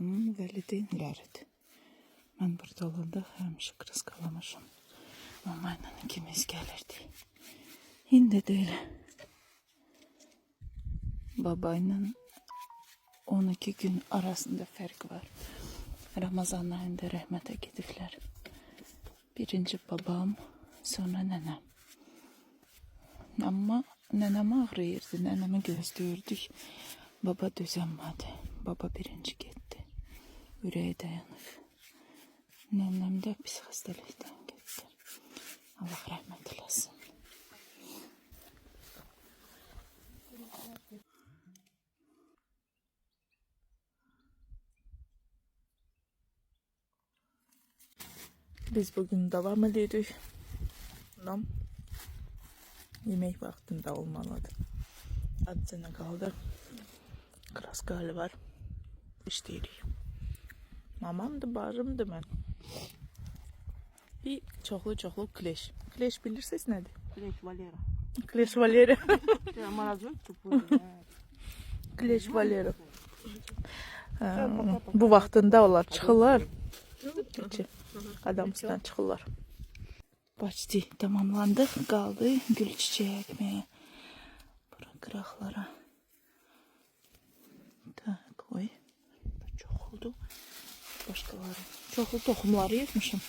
valideynləridir. Mən burada olanda həmişə qırıskalamışım. Mama ilə ikimiz gəlirdik. İndi də elə. Baba ilə 12 gün arasında fərq var. Ramazan ayında rəhmətə gediblər. Birinci babam, sonra nənəm. Amma nənəm ağrıyırdı, nənəmi gözləyirdik. Baba düzənmədi. Baba birinci getdi. Ürəyi dayanıb. Nənəm də pis xəstəlikdən getdi. Allah rəhmət eləsin. Biz bugün devam ediyoruz. Nam yemek vaktinde olmalıdır. Adzana kaldı. Kraskalı var. İşteyrik. Mamamdı, barımdı ben. Bir çoxlu kleş. Kleş bilirsiniz nedir? Kleş Valera. Kleş Valera. Kleş Kleş Valera. Bu vaxtında onlar çıxırlar. Adam üstünden çıxırlar. Başçı tamamlandı. Qaldı gül çiçeği ekmeğe. Bura qıraqlara. Da koy. Çox oldu. Başqaları. Çoxlu toxumları yetmişim.